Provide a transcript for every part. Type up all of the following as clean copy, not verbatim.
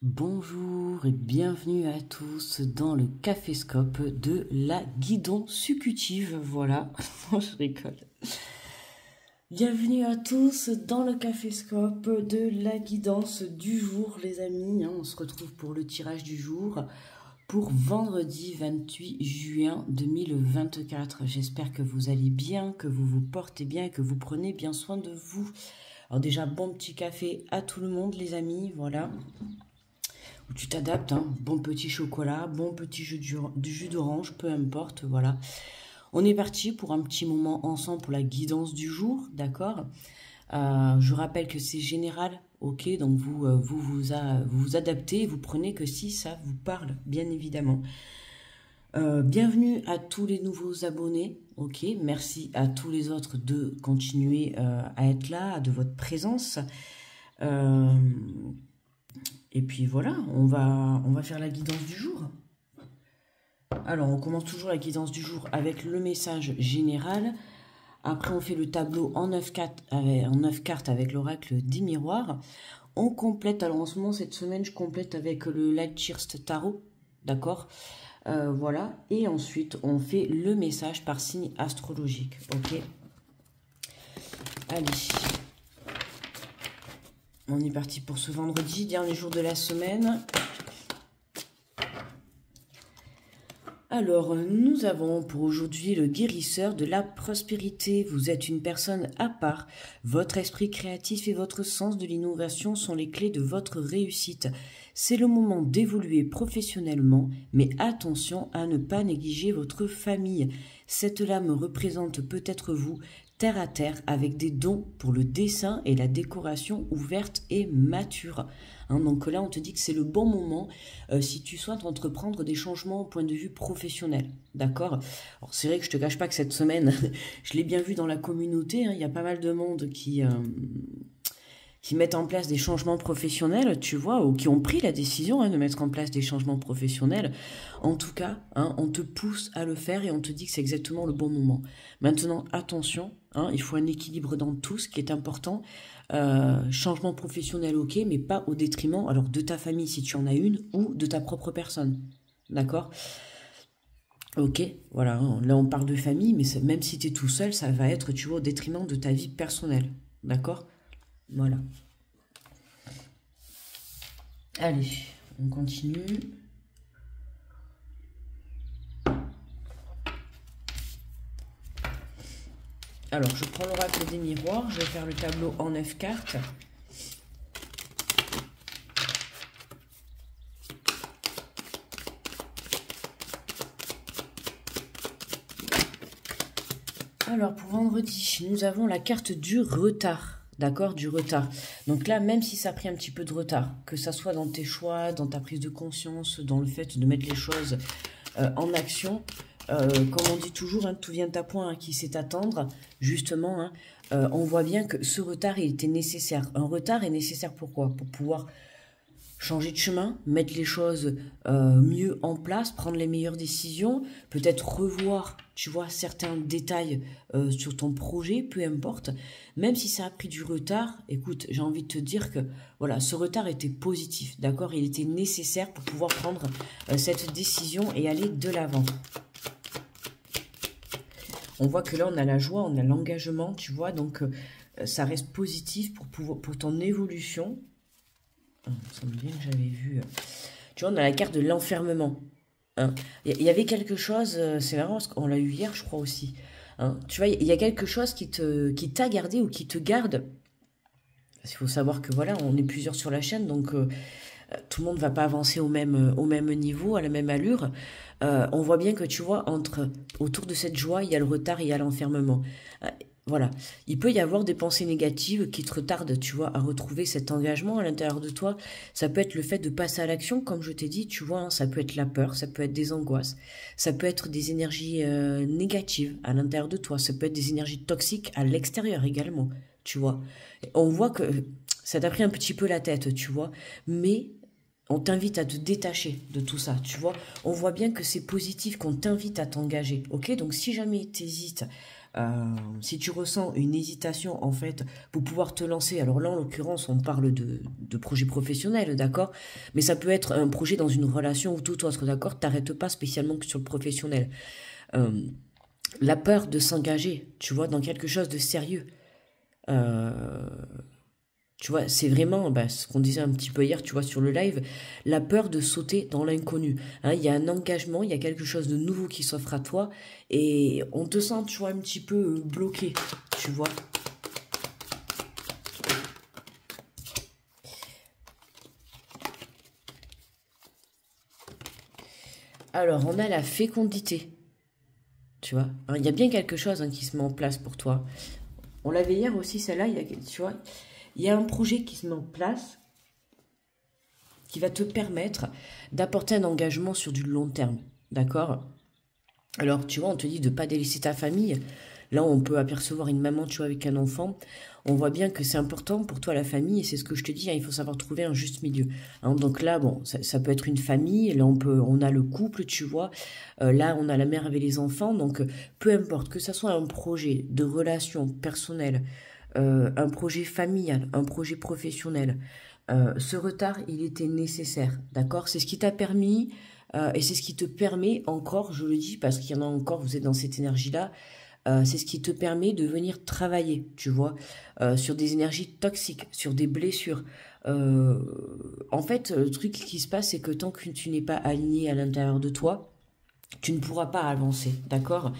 Bonjour et bienvenue à tous dans le caféscope de la guidon succutive. Voilà, je rigole. Bienvenue à tous dans le caféscope de la guidance du jour, les amis. On se retrouve pour le tirage du jour pour vendredi 28 juin 2024. J'espère que vous allez bien, que vous vous portez bien et que vous prenez bien soin de vous. Alors déjà, bon petit café à tout le monde, les amis. Voilà. Où tu t'adaptes, hein. Bon petit chocolat, bon petit jus d'orange, peu importe, voilà. On est parti pour un petit moment ensemble pour la guidance du jour, d'accord. Je rappelle que c'est général, ok, donc vous adaptez, vous prenez que si ça vous parle, bien évidemment. Bienvenue à tous les nouveaux abonnés, ok, merci à tous les autres de continuer à être là, de votre présence. Et puis voilà, on va faire la guidance du jour. Alors, on commence toujours la guidance du jour avec le message général. Après, on fait le tableau en 9 cartes avec l'oracle 10 miroirs. On complète, alors en ce moment, cette semaine, je complète avec le Lightshirst Tarot. D'accord, voilà. Et ensuite, on fait le message par signe astrologique. Ok. Allez. On est parti pour ce vendredi, dernier jour de la semaine. Alors, nous avons pour aujourd'hui le guérisseur de la prospérité. Vous êtes une personne à part. Votre esprit créatif et votre sens de l'innovation sont les clés de votre réussite. C'est le moment d'évoluer professionnellement, mais attention à ne pas négliger votre famille. Cette lame représente peut-être vous, terre à terre, avec des dons pour le dessin et la décoration ouverte et mature. Donc là, on te dit que c'est le bon moment si tu souhaites entreprendre des changements au point de vue professionnel. D'accord? Alors c'est vrai que je te cache pas que cette semaine, je l'ai bien vu dans la communauté, il y a pas mal de monde qui mettent en place des changements professionnels, tu vois, ou qui ont pris la décision de mettre en place des changements professionnels. En tout cas, on te pousse à le faire et on te dit que c'est exactement le bon moment. Maintenant, attention, il faut un équilibre dans tout, ce qui est important. Changement professionnel, ok, mais pas au détriment alors de ta famille si tu en as une ou de ta propre personne. D'accord? Ok, voilà, là on parle de famille, mais même si tu es tout seul, ça va être, tu vois, au détriment de ta vie personnelle. D'accord? Voilà. Allez, on continue. Alors, je prends l'oracle des miroirs. Je vais faire le tableau en 9 cartes. Alors, pour vendredi, nous avons la carte du retard. D'accord, du retard. Donc là, même si ça a pris un petit peu de retard, que ça soit dans tes choix, dans ta prise de conscience, dans le fait de mettre les choses en action, comme on dit toujours, tout vient à point, qui sait attendre, justement, on voit bien que ce retard, il était nécessaire. Un retard est nécessaire pourquoi? Pour pouvoir changer de chemin, mettre les choses mieux en place, prendre les meilleures décisions, peut-être revoir, tu vois, certains détails sur ton projet, peu importe. Même si ça a pris du retard, écoute, j'ai envie de te dire que voilà, ce retard était positif, d'accord? Il était nécessaire pour pouvoir prendre cette décision et aller de l'avant. On voit que là, on a la joie, on a l'engagement, tu vois, donc ça reste positif pour ton évolution. Il me semble bien que j'avais vu. Tu vois, on a la carte de l'enfermement. Il y avait quelque chose, c'est marrant parce qu'on l'a eu hier, je crois aussi. Tu vois, il y a quelque chose qui t'a gardé ou qui te garde. Parce qu'il faut savoir que voilà, on est plusieurs sur la chaîne, donc tout le monde ne va pas avancer au même niveau, à la même allure. On voit bien que tu vois, autour de cette joie, il y a le retard et il y a l'enfermement. Voilà, il peut y avoir des pensées négatives qui te retardent, tu vois, à retrouver cet engagement à l'intérieur de toi. Ça peut être le fait de passer à l'action, comme je t'ai dit, tu vois, ça peut être la peur, ça peut être des angoisses, ça peut être des énergies négatives à l'intérieur de toi, ça peut être des énergies toxiques à l'extérieur également, tu vois. On voit que ça t'a pris un petit peu la tête, tu vois, mais on t'invite à te détacher de tout ça, tu vois. On voit bien que c'est positif, qu'on t'invite à t'engager, ok? Donc si jamais t'hésites Si tu ressens une hésitation, en fait, pour pouvoir te lancer, alors là, en l'occurrence, on parle de projet professionnel, d'accord? Mais ça peut être un projet dans une relation ou tout autre, d'accord? T'arrêtes pas spécialement que sur le professionnel. Euh, la peur de s'engager, tu vois, dans quelque chose de sérieux. Euh, Tu vois, c'est vraiment bah, ce qu'on disait un petit peu hier, tu vois, sur le live, la peur de sauter dans l'inconnu. Hein, il y a un engagement, il y a quelque chose de nouveau qui s'offre à toi et on te sent, tu vois, un petit peu bloqué, tu vois. Alors, on a la fécondité, tu vois. Hein, il y a bien quelque chose hein, qui se met en place pour toi. On l'avait hier aussi, celle-là, tu vois, il y a un projet qui se met en place qui va te permettre d'apporter un engagement sur du long terme, d'accord? Alors, tu vois, on te dit de ne pas délaisser ta famille. Là, on peut apercevoir une maman, tu vois, avec un enfant. On voit bien que c'est important pour toi, la famille, et c'est ce que je te dis, hein, il faut savoir trouver un juste milieu. Hein, donc là, bon, ça peut être une famille, là, on a le couple, tu vois. Là, on a la mère avec les enfants, donc peu importe, que ça soit un projet de relation personnelle, un projet familial, un projet professionnel, ce retard, il était nécessaire, d'accord? C'est ce qui t'a permis, et c'est ce qui te permet encore, je le dis, parce qu'il y en a encore, vous êtes dans cette énergie-là, c'est ce qui te permet de venir travailler, tu vois, sur des énergies toxiques, sur des blessures. Euh, En fait, le truc qui se passe, c'est que tant que tu n'es pas aligné à l'intérieur de toi, tu ne pourras pas avancer, d'accord?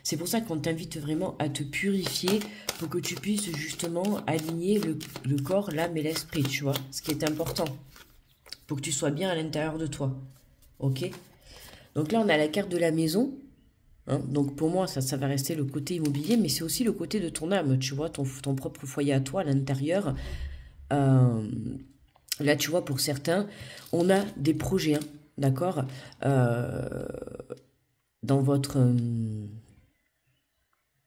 C'est pour ça qu'on t'invite vraiment à te purifier pour que tu puisses justement aligner le corps, l'âme et l'esprit, tu vois, ce qui est important, pour que tu sois bien à l'intérieur de toi, ok? Donc là, on a la carte de la maison, hein. Donc pour moi, ça va rester le côté immobilier, mais c'est aussi le côté de ton âme, tu vois, ton propre foyer à toi, à l'intérieur. Euh, Là, tu vois, pour certains, on a des projets, hein, d'accord, euh, dans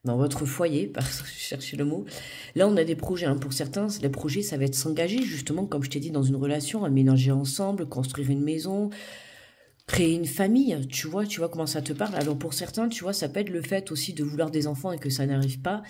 dans votre foyer, parce que je cherchais le mot. Là, on a des projets. Hein. Pour certains, les projets, ça va être s'engager, justement, comme je t'ai dit, dans une relation, aménager ensemble, construire une maison, créer une famille. Tu vois comment ça te parle. Alors, pour certains, tu vois, ça peut être le fait aussi de vouloir des enfants et que ça n'arrive pas.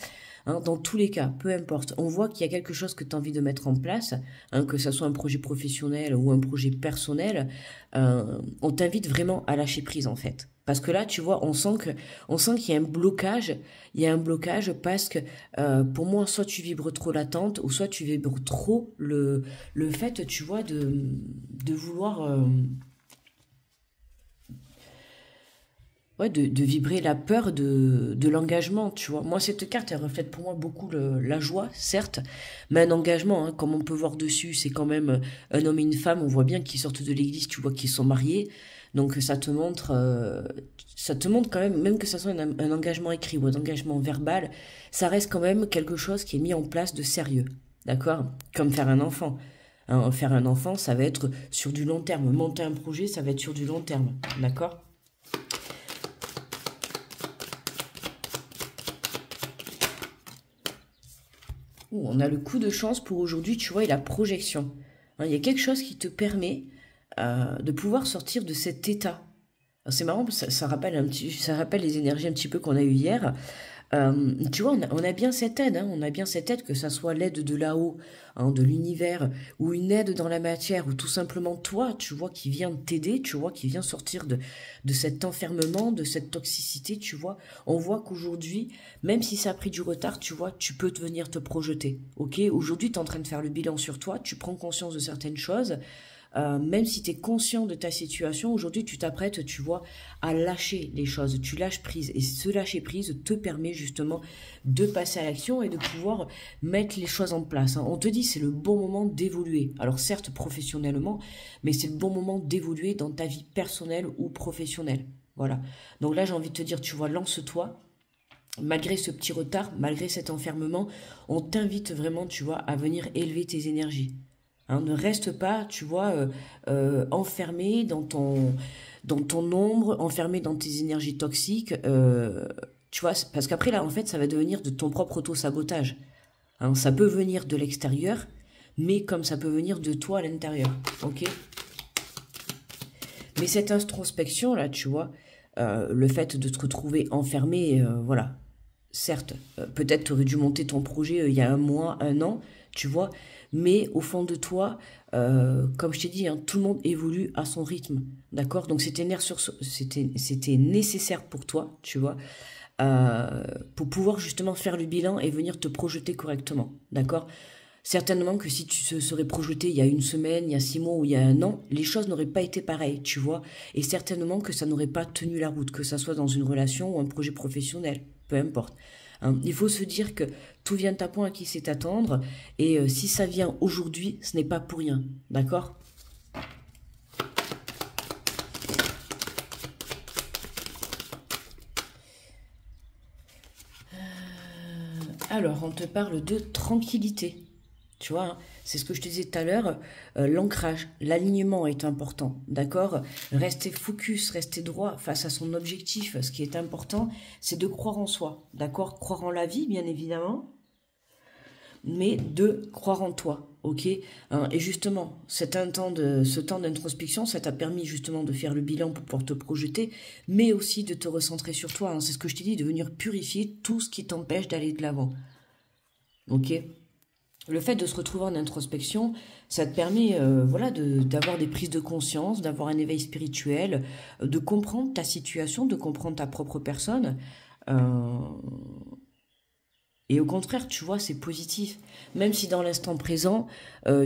Hein, dans tous les cas, peu importe, on voit qu'il y a quelque chose que tu as envie de mettre en place, hein, que ce soit un projet professionnel ou un projet personnel, on t'invite vraiment à lâcher prise en fait. Parce que là, tu vois, on sent qu'il y a un blocage. Il y a un blocage parce que, pour moi, soit tu vibres trop l'attente, ou soit tu vibres trop le fait, tu vois, de vouloir, ouais, de vibrer la peur de l'engagement, tu vois. Moi, cette carte, elle reflète pour moi beaucoup la joie, certes, mais un engagement, hein, comme on peut voir dessus, c'est quand même un homme et une femme, on voit bien qu'ils sortent de l'église, tu vois qu'ils sont mariés, donc ça te montre quand même, même que ça soit un engagement écrit ou un engagement verbal, ça reste quand même quelque chose qui est mis en place de sérieux, d'accord? Comme faire un enfant. Hein, faire un enfant, ça va être sur du long terme. Monter un projet, ça va être sur du long terme, d'accord? On a le coup de chance pour aujourd'hui, tu vois, et la projection. Hein, il y a quelque chose qui te permet de pouvoir sortir de cet état. C'est marrant, ça rappelle ça rappelle les énergies un petit peu qu'on a eues hier. Tu vois, on a bien cette aide, hein, on a bien cette aide, que ça soit l'aide de là-haut, hein, de l'univers, ou une aide dans la matière, ou tout simplement toi, tu vois, qui vient t'aider, tu vois, qui vient sortir de cet enfermement, de cette toxicité, tu vois. On voit qu'aujourd'hui, même si ça a pris du retard, tu vois, tu peux venir te projeter, ok? Aujourd'hui, tu es en train de faire le bilan sur toi, tu prends conscience de certaines choses, même si tu es conscient de ta situation, aujourd'hui tu t'apprêtes, tu vois, à lâcher les choses, tu lâches prise. Et ce lâcher prise te permet justement de passer à l'action et de pouvoir mettre les choses en place. Hein. On te dit c'est le bon moment d'évoluer. Alors certes professionnellement, mais c'est le bon moment d'évoluer dans ta vie personnelle ou professionnelle. Voilà. Donc là j'ai envie de te dire, tu vois, lance-toi. Malgré ce petit retard, malgré cet enfermement, on t'invite vraiment, tu vois, à venir élever tes énergies. Hein, ne reste pas, tu vois, enfermé dans ton ombre, enfermé dans tes énergies toxiques. Tu vois, parce qu'après, là, en fait, ça va devenir de ton propre auto-sabotage. Hein, ça peut venir de l'extérieur, mais comme ça peut venir de toi à l'intérieur. Ok? Mais cette introspection, là, tu vois, le fait de te retrouver enfermé, voilà, certes, peut-être tu aurais dû monter ton projet il y a un mois, un an, tu vois, mais au fond de toi, comme je t'ai dit, hein, tout le monde évolue à son rythme, d'accord? Donc c'était nécessaire pour toi, tu vois, pour pouvoir justement faire le bilan et venir te projeter correctement, d'accord? Certainement que si tu te serais projeté il y a une semaine, il y a 6 mois ou il y a un an, les choses n'auraient pas été pareilles, tu vois. Et certainement que ça n'aurait pas tenu la route, que ça soit dans une relation ou un projet professionnel, peu importe. Hein. Il faut se dire que tout vient à point à qui sait attendre, et si ça vient aujourd'hui, ce n'est pas pour rien, d'accord? Alors, on te parle de tranquillité. Tu vois, hein, c'est ce que je te disais tout à l'heure, l'ancrage, l'alignement est important, d'accord? Rester focus, rester droit face à son objectif. Ce qui est important, c'est de croire en soi, d'accord? Croire en la vie, bien évidemment, mais de croire en toi, ok? Hein, et justement, ce temps d'introspection, ça t'a permis justement de faire le bilan pour pouvoir te projeter, mais aussi de te recentrer sur toi. Hein, c'est ce que je t'ai dit, de venir purifier tout ce qui t'empêche d'aller de l'avant, ok? Le fait de se retrouver en introspection, ça te permet voilà, d'avoir des prises de conscience, d'avoir un éveil spirituel, de comprendre ta situation, de comprendre ta propre personne. Euh, et au contraire, tu vois, c'est positif. Même si dans l'instant présent,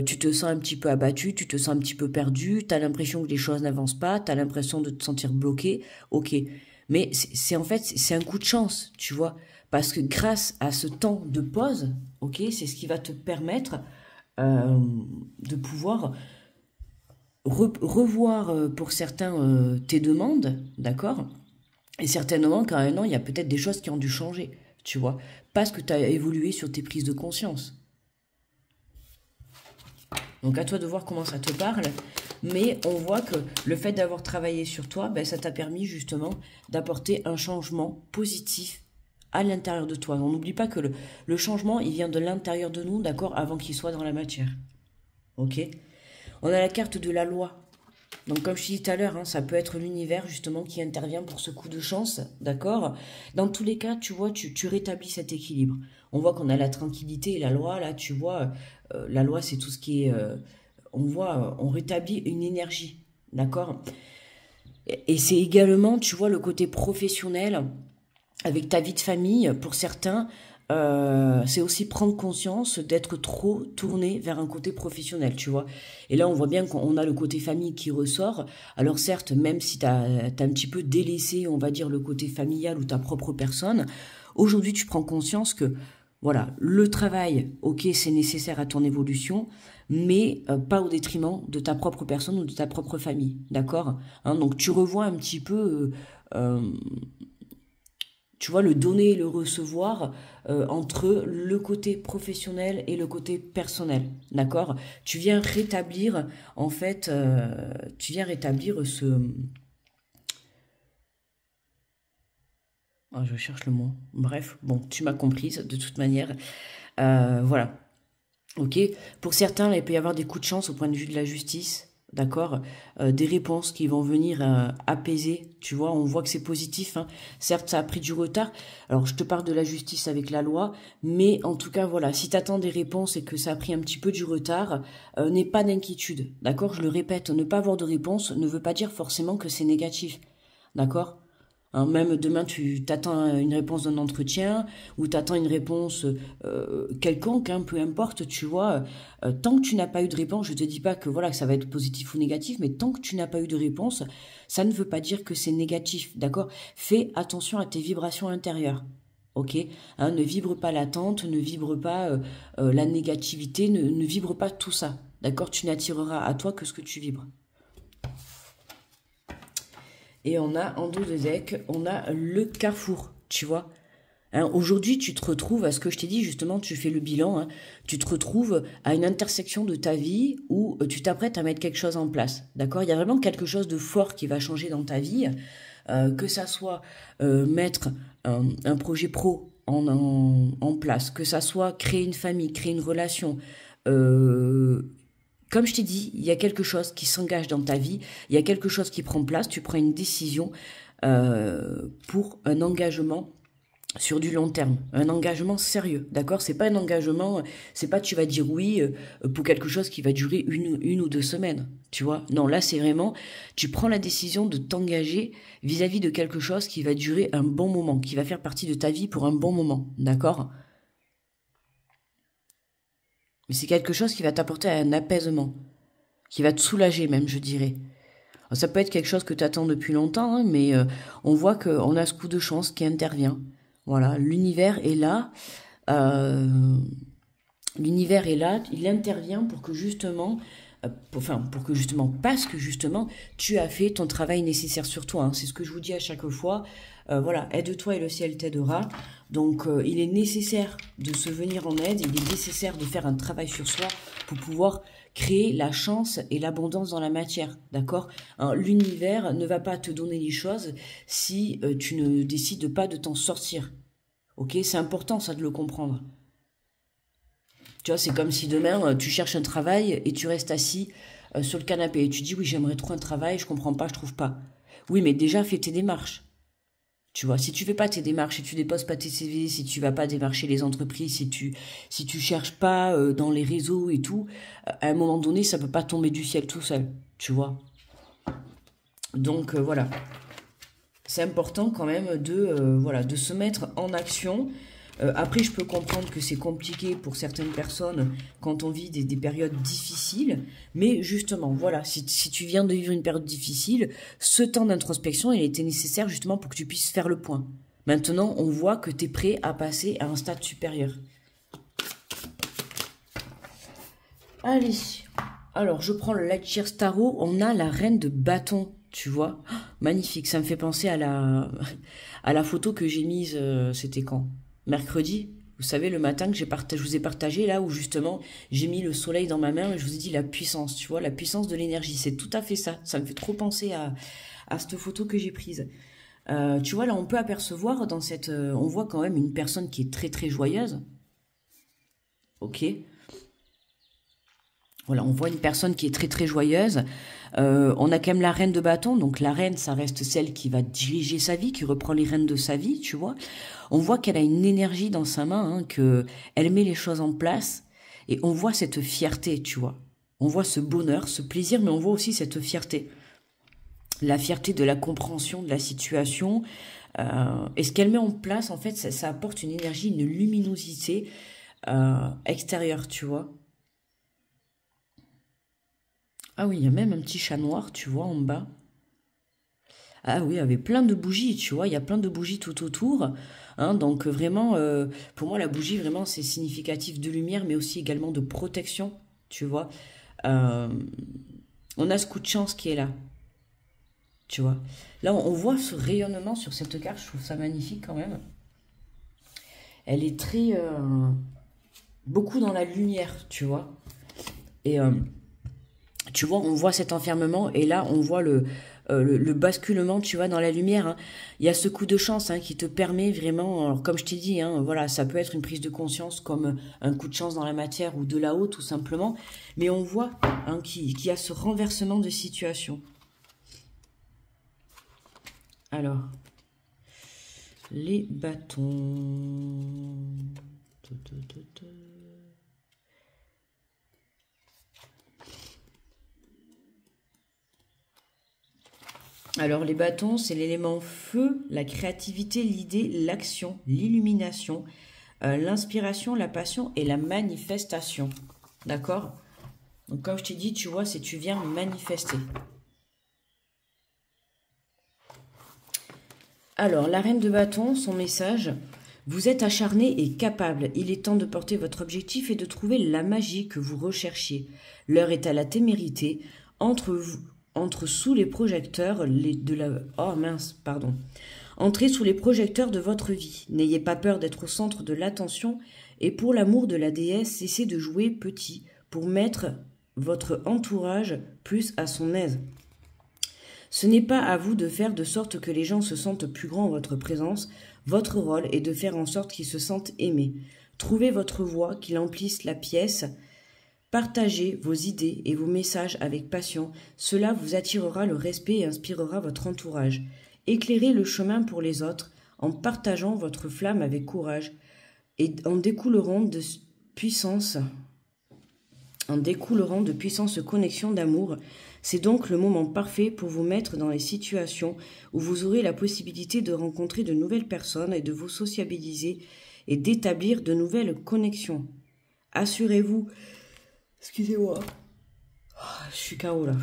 tu te sens un petit peu abattu, tu te sens un petit peu perdu, tu as l'impression que les choses n'avancent pas, tu as l'impression de te sentir bloqué, ok. Mais c'est en fait, c'est un coup de chance, tu vois. Parce que grâce à ce temps de pause, ok, c'est ce qui va te permettre euh, de pouvoir revoir pour certains tes demandes, d'accord? Et certainement qu'à un an, il y a peut-être des choses qui ont dû changer, tu vois, parce que tu as évolué sur tes prises de conscience. Donc à toi de voir comment ça te parle, mais on voit que le fait d'avoir travaillé sur toi, ben, ça t'a permis justement d'apporter un changement positif à l'intérieur de toi. On n'oublie pas que le changement, il vient de l'intérieur de nous, d'accord, avant qu'il soit dans la matière. Ok? On a la carte de la loi. Donc, comme je te disais tout à l'heure, hein, ça peut être l'univers justement qui intervient pour ce coup de chance, d'accord? Dans tous les cas, tu vois, tu rétablis cet équilibre. On voit qu'on a la tranquillité et la loi, là, tu vois, la loi, c'est tout ce qui est... on voit, on rétablit une énergie, d'accord? Et c'est également, tu vois, le côté professionnel avec ta vie de famille, pour certains, c'est aussi prendre conscience d'être trop tourné vers un côté professionnel, tu vois. Et là, on voit bien qu'on a le côté famille qui ressort. Alors certes, même si t'as un petit peu délaissé, on va dire, le côté familial ou ta propre personne, aujourd'hui, tu prends conscience que, voilà, le travail, ok, c'est nécessaire à ton évolution, mais pas au détriment de ta propre personne ou de ta propre famille, d'accord? Hein, donc tu revois un petit peu... tu vois, le donner et le recevoir entre le côté professionnel et le côté personnel, d'accord? Tu viens rétablir, en fait, tu viens rétablir ce... Ah, je cherche le mot. Bref, bon, tu m'as comprise, de toute manière. Voilà. Ok. Pour certains, il peut y avoir des coups de chance au point de vue de la justice, d'accord. Des réponses qui vont venir apaiser, tu vois, on voit que c'est positif, hein. Certes, ça a pris du retard. Alors, je te parle de la justice avec la loi, mais en tout cas, voilà, si tu attends des réponses et que ça a pris un petit peu du retard, n'aie pas d'inquiétude, d'accord. Je le répète, ne pas avoir de réponse ne veut pas dire forcément que c'est négatif, d'accord. Hein, même demain, tu t'attends une réponse d'un entretien ou t'attends une réponse quelconque, hein, peu importe, tu vois. Tant que tu n'as pas eu de réponse, je te dis pas que voilà que ça va être positif ou négatif, mais tant que tu n'as pas eu de réponse, ça ne veut pas dire que c'est négatif, d'accord? Fais attention à tes vibrations intérieures. Ok, hein, ne vibre pas l'attente, ne vibre pas la négativité, ne vibre pas tout ça, d'accord? Tu n'attireras à toi que ce que tu vibres. Et on a en dos de deck, on a le carrefour, tu vois. Hein, aujourd'hui, tu te retrouves à ce que je t'ai dit, justement, tu fais le bilan, hein, tu te retrouves à une intersection de ta vie où tu t'apprêtes à mettre quelque chose en place. D'accord? Il y a vraiment quelque chose de fort qui va changer dans ta vie, que ça soit mettre un projet pro en place, que ça soit créer une famille, créer une relation, euh, comme je t'ai dit, il y a quelque chose qui s'engage dans ta vie, il y a quelque chose qui prend place, tu prends une décision pour un engagement sur du long terme, un engagement sérieux, d'accord? C'est pas un engagement, c'est pas tu vas dire oui pour quelque chose qui va durer une ou 2 semaines, tu vois? Non, là c'est vraiment, tu prends la décision de t'engager vis-à-vis de quelque chose qui va durer un bon moment, qui va faire partie de ta vie pour un bon moment, d'accord? Mais c'est quelque chose qui va t'apporter un apaisement, qui va te soulager même, je dirais. Alors, ça peut être quelque chose que tu attends depuis longtemps, hein, mais on voit qu'on a ce coup de chance qui intervient. Voilà, l'univers est là. euh, L'univers est là, il intervient pour que justement, pour que justement, parce que justement, tu as fait ton travail nécessaire sur toi. Hein. C'est ce que je vous dis à chaque fois. Voilà, aide-toi et le ciel t'aidera. Donc, il est nécessaire de se venir en aide, il est nécessaire de faire un travail sur soi pour pouvoir créer la chance et l'abondance dans la matière, d'accord? Hein, l'univers ne va pas te donner les choses si tu ne décides pas de t'en sortir. Ok? C'est important ça de le comprendre. Tu vois, c'est comme si demain, tu cherches un travail et tu restes assis sur le canapé et tu dis oui, j'aimerais trop un travail, je comprends pas, je trouve pas. Oui, mais déjà fais tes démarches. Tu vois, si tu fais pas tes démarches, si tu déposes pas tes CV, si tu vas pas démarcher les entreprises, si tu cherches pas dans les réseaux et tout, à un moment donné, ça peut pas tomber du ciel tout seul, tu vois. Donc voilà, c'est important quand même voilà, de se mettre en action. Après, je peux comprendre que c'est compliqué pour certaines personnes quand on vit des périodes difficiles, mais justement, voilà, si tu viens de vivre une période difficile, ce temps d'introspection, il était nécessaire justement pour que tu puisses faire le point. Maintenant, on voit que tu es prêt à passer à un stade supérieur. Allez, alors je prends le Lightyear Tarot, on a la reine de bâton, tu vois. Oh, magnifique, ça me fait penser à la photo que j'ai mise, c'était quand? Mercredi, vous savez, le matin que je vous ai partagé là où justement j'ai mis le soleil dans ma main et je vous ai dit la puissance, tu vois, la puissance de l'énergie, c'est tout à fait ça. Ça me fait trop penser à cette photo que j'ai prise. Tu vois, là on peut apercevoir dans on voit quand même une personne qui est très très joyeuse, ok. Voilà, on voit une personne qui est très très joyeuse. On a quand même la reine de bâton, donc la reine, ça reste celle qui va diriger sa vie, qui reprend les rênes de sa vie, tu vois. On voit qu'elle a une énergie dans sa main, hein, que elle met les choses en place, et on voit cette fierté, tu vois. On voit ce bonheur, ce plaisir, mais on voit aussi cette fierté. La fierté de la compréhension de la situation. Et ce qu'elle met en place, en fait, ça apporte une énergie, une luminosité extérieure, tu vois. Ah oui, il y a même un petit chat noir, tu vois, en bas. Ah oui, avec plein de bougies, tu vois, il y a plein de bougies tout autour. Hein, donc vraiment, pour moi, la bougie, vraiment, c'est significatif de lumière, mais aussi également de protection, tu vois. Euh, on a ce coup de chance qui est là, tu vois. Là, on voit ce rayonnement sur cette carte, je trouve ça magnifique quand même. Elle est très... beaucoup dans la lumière, tu vois. Et tu vois, on voit cet enfermement et là, on voit le basculement, tu vois, dans la lumière. Hein. Il y a ce coup de chance hein, qui te permet vraiment, alors, comme je t'ai dit, hein, voilà, ça peut être une prise de conscience comme un coup de chance dans la matière ou de là-haut, tout simplement. Mais on voit hein, qu'il y a ce renversement de situation. Alors, les bâtons... Alors les bâtons, c'est l'élément feu, la créativité, l'idée, l'action, l'illumination, l'inspiration, la passion et la manifestation. D'accord? Donc comme je t'ai dit, tu vois, c'est tu viens manifester. Alors, la reine de bâton, son message, vous êtes acharné et capable. Il est temps de porter votre objectif et de trouver la magie que vous recherchiez. L'heure est à la témérité. Entre sous les projecteurs oh mince, pardon. Entrez sous les projecteurs de votre vie. N'ayez pas peur d'être au centre de l'attention et pour l'amour de la déesse, cessez de jouer petit pour mettre votre entourage plus à son aise. Ce n'est pas à vous de faire de sorte que les gens se sentent plus grands en votre présence. Votre rôle est de faire en sorte qu'ils se sentent aimés. Trouvez votre voix, qu'ils emplisse la pièce. Partagez vos idées et vos messages avec passion. Cela vous attirera le respect et inspirera votre entourage. Éclairez le chemin pour les autres en partageant votre flamme avec courage et en découleront de puissance connexions d'amour. C'est donc le moment parfait pour vous mettre dans les situations où vous aurez la possibilité de rencontrer de nouvelles personnes et de vous sociabiliser et d'établir de nouvelles connexions. Assurez-vous, excusez-moi, je suis KO là.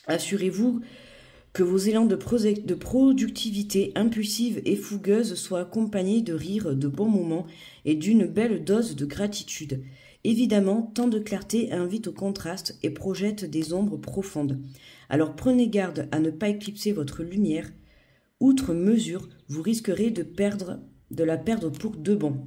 Assurez-vous que vos élans de productivité impulsive et fougueuse soient accompagnés de rires, de bons moments et d'une belle dose de gratitude. Évidemment, tant de clarté invite au contraste et projette des ombres profondes. Alors prenez garde à ne pas éclipser votre lumière. Outre mesure, vous risquerez de la perdre pour de bon.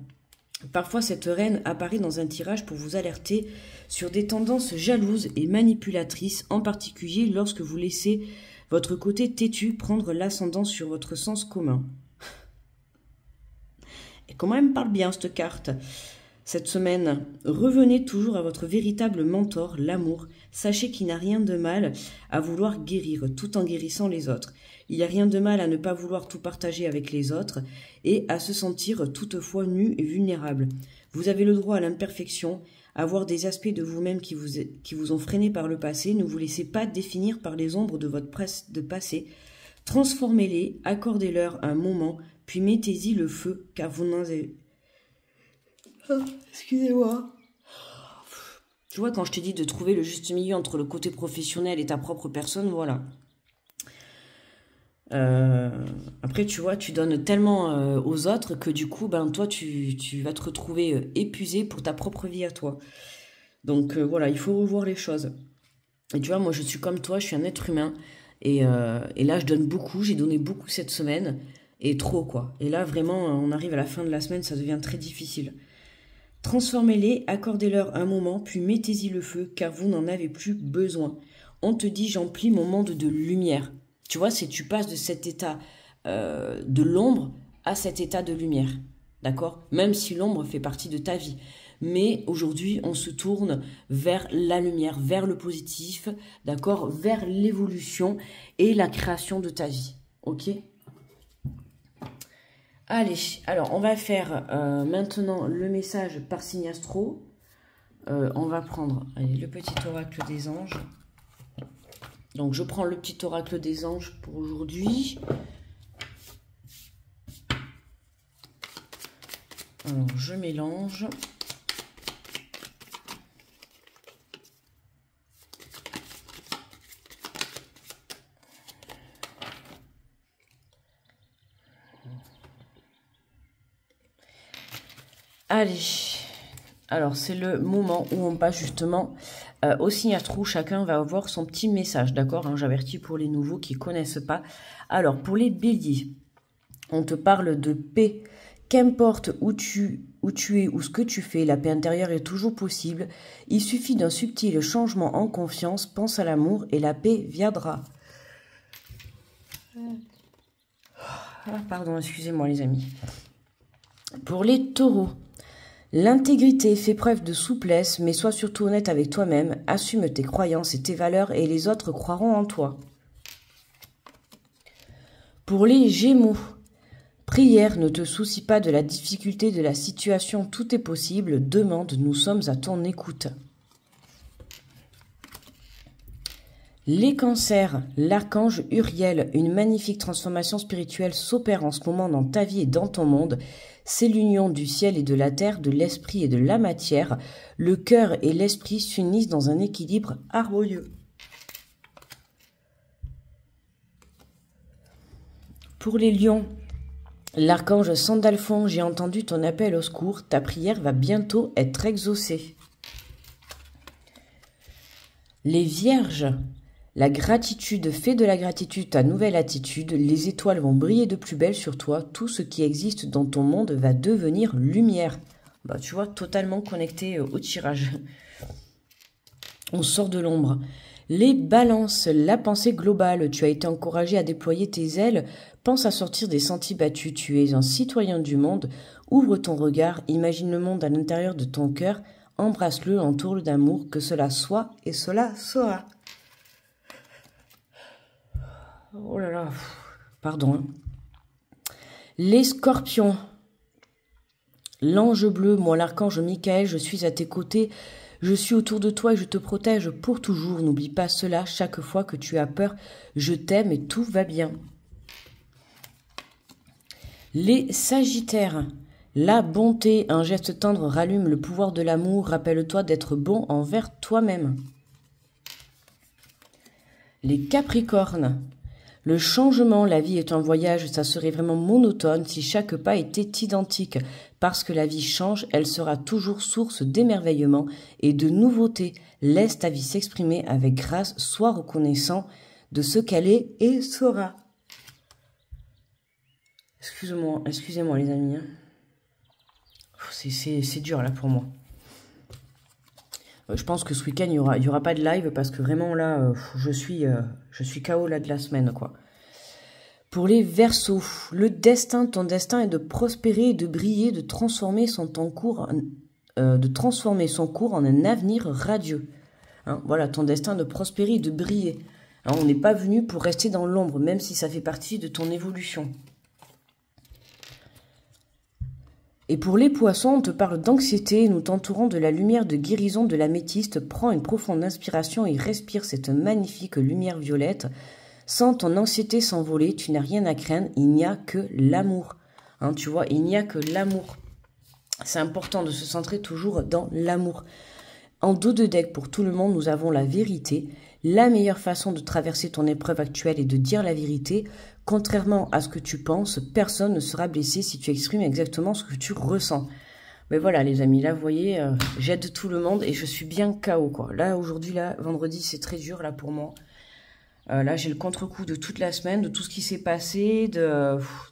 Parfois, cette reine apparaît dans un tirage pour vous alerter sur des tendances jalouses et manipulatrices, en particulier lorsque vous laissez votre côté têtu prendre l'ascendant sur votre sens commun. Et comment elle me parle bien, cette carte. Cette semaine, revenez toujours à votre véritable mentor, l'amour. Sachez qu'il n'y a rien de mal à vouloir guérir tout en guérissant les autres. Il n'y a rien de mal à ne pas vouloir tout partager avec les autres et à se sentir toutefois nu et vulnérable. Vous avez le droit à l'imperfection, à voir des aspects de vous-même qui vous ont freiné par le passé. Ne vous laissez pas définir par les ombres de votre passé. Transformez-les, accordez-leur un moment, puis mettez-y le feu, car vous n'en avez... excusez-moi. Tu vois, quand je t'ai dit de trouver le juste milieu entre le côté professionnel et ta propre personne, voilà. Après, tu vois, tu donnes tellement aux autres que du coup, ben, toi, tu vas te retrouver épuisé pour ta propre vie à toi. Donc, voilà, il faut revoir les choses. Et tu vois, moi, je suis comme toi, je suis un être humain. Et là, je donne beaucoup, j'ai donné beaucoup cette semaine. Et trop, quoi. Et là, vraiment, on arrive à la fin de la semaine, ça devient très difficile. Transformez-les, accordez-leur un moment, puis mettez-y le feu, car vous n'en avez plus besoin. On te dit, j'emplis mon monde de lumière. Tu vois, c'est tu passes de cet état de l'ombre à cet état de lumière. D'accord? Même si l'ombre fait partie de ta vie. Mais aujourd'hui, on se tourne vers la lumière, vers le positif, d'accord? Vers l'évolution et la création de ta vie. Ok? Allez, alors on va faire maintenant le message par signe astro. On va prendre le petit oracle des anges. Donc je prends le petit oracle des anges pour aujourd'hui. Alors je mélange. Allez, alors c'est le moment où on passe justement au signe astro. Chacun va avoir son petit message, d'accord, hein, j'avertis pour les nouveaux qui ne connaissent pas. Alors pour les béliers, on te parle de paix. Qu'importe où tu es ou ce que tu fais, la paix intérieure est toujours possible. Il suffit d'un subtil changement en confiance, pense à l'amour et la paix viendra. Ah, pardon, excusez-moi les amis. Pour les taureaux, l'intégrité fait preuve de souplesse, mais sois surtout honnête avec toi-même, assume tes croyances et tes valeurs et les autres croiront en toi. Pour les gémeaux, prière, ne te soucie pas de la difficulté de la situation, tout est possible, demande, nous sommes à ton écoute. Les cancers, l'archange Uriel, une magnifique transformation spirituelle s'opère en ce moment dans ta vie et dans ton monde. C'est l'union du ciel et de la terre, de l'esprit et de la matière. Le cœur et l'esprit s'unissent dans un équilibre harmonieux. Pour les lions, l'archange Sandalphon, j'ai entendu ton appel au secours. Ta prière va bientôt être exaucée. Les vierges, la gratitude fait de la gratitude ta nouvelle attitude. Les étoiles vont briller de plus belle sur toi. Tout ce qui existe dans ton monde va devenir lumière. Bah, tu vois, totalement connecté au tirage. On sort de l'ombre. Les balances, la pensée globale. Tu as été encouragé à déployer tes ailes. Pense à sortir des sentiers battus. Tu es un citoyen du monde. Ouvre ton regard. Imagine le monde à l'intérieur de ton cœur. Embrasse-le, entoure-le d'amour. Que cela soit et cela sera. Oh là là, pardon. Les scorpions. L'ange bleu, moi l'archange Michael, je suis à tes côtés. Je suis autour de toi et je te protège pour toujours. N'oublie pas cela chaque fois que tu as peur. Je t'aime et tout va bien. Les sagittaires. La bonté, un geste tendre rallume le pouvoir de l'amour. Rappelle-toi d'être bon envers toi-même. Les capricornes. Le changement, la vie est un voyage, ça serait vraiment monotone si chaque pas était identique. Parce que la vie change, elle sera toujours source d'émerveillement et de nouveautés. Laisse ta vie s'exprimer avec grâce, sois reconnaissant de ce qu'elle est et sera. Excusez-moi les amis. C'est dur là pour moi. Je pense que ce week-end, il y aura pas de live parce que vraiment là, je suis KO là de la semaine, quoi. Pour les Verseaux, ton destin est de prospérer, de briller, de transformer son cours en un avenir radieux. Hein, voilà, ton destin de prospérer et de briller. Hein, on n'est pas venu pour rester dans l'ombre, même si ça fait partie de ton évolution. Et pour les poissons, on te parle d'anxiété, nous t'entourons de la lumière de guérison de l'améthyste. Prends une profonde inspiration et respire cette magnifique lumière violette. Sans ton anxiété s'envoler, tu n'as rien à craindre, il n'y a que l'amour. Hein, tu vois, il n'y a que l'amour. C'est important de se centrer toujours dans l'amour. En dos de deck, pour tout le monde, nous avons la vérité. La meilleure façon de traverser ton épreuve actuelle est de dire la vérité. Contrairement à ce que tu penses, personne ne sera blessé si tu exprimes exactement ce que tu ressens. Mais voilà les amis, là vous voyez, j'aide tout le monde et je suis bien KO quoi. Là aujourd'hui, là, vendredi, c'est très dur là pour moi. Là j'ai le contre-coup de toute la semaine, de tout ce qui s'est passé,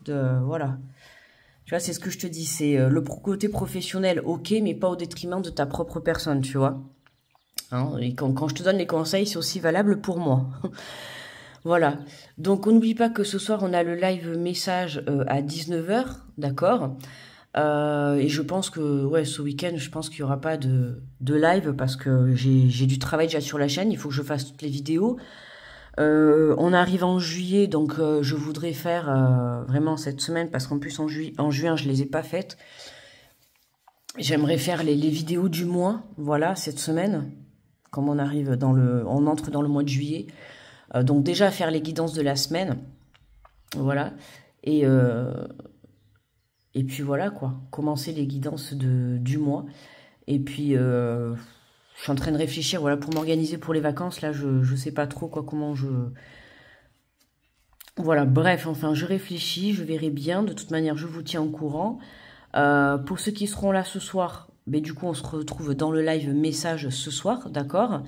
voilà. Tu vois, c'est ce que je te dis, c'est le côté professionnel, ok, mais pas au détriment de ta propre personne, tu vois. Hein, et quand je te donne les conseils, c'est aussi valable pour moi. Voilà, donc on n'oublie pas que ce soir on a le live message à 19 h, d'accord, et je pense que ouais, ce week-end je pense qu'il n'y aura pas de live parce que j'ai du travail déjà sur la chaîne, il faut que je fasse toutes les vidéos. On arrive en juillet, donc je voudrais faire vraiment cette semaine parce qu'en plus en juin je les ai pas faites. J'aimerais faire les vidéos du mois, voilà, cette semaine, comme on arrive on entre dans le mois de juillet. Donc déjà faire les guidances de la semaine, voilà, et puis voilà quoi, commencer les guidances du mois, et puis je suis en train de réfléchir, voilà, pour m'organiser pour les vacances, là je sais pas trop quoi, voilà, bref, enfin je réfléchis, je verrai bien, de toute manière je vous tiens au courant. Pour ceux qui seront là ce soir, ben, du coup on se retrouve dans le live message ce soir, d'accord.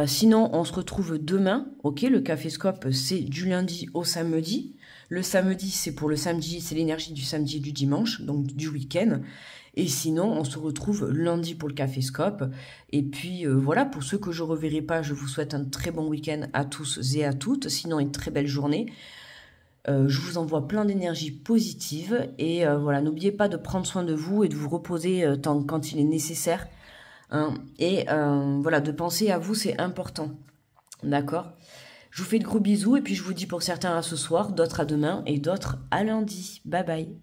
Sinon, on se retrouve demain, ok, le Caféscope, c'est du lundi au samedi. Le samedi, c'est pour le samedi, c'est l'énergie du samedi et du dimanche, donc du week-end. Et sinon, on se retrouve lundi pour le Caféscope. Et puis, voilà, pour ceux que je ne reverrai pas, je vous souhaite un très bon week-end à tous et à toutes. Sinon, une très belle journée. Je vous envoie plein d'énergie positive. Et voilà, n'oubliez pas de prendre soin de vous et de vous reposer quand il est nécessaire. Hein, et voilà, de penser à vous, c'est important. D'accord? Je vous fais de gros bisous et puis je vous dis pour certains à ce soir, d'autres à demain et d'autres à lundi. Bye bye.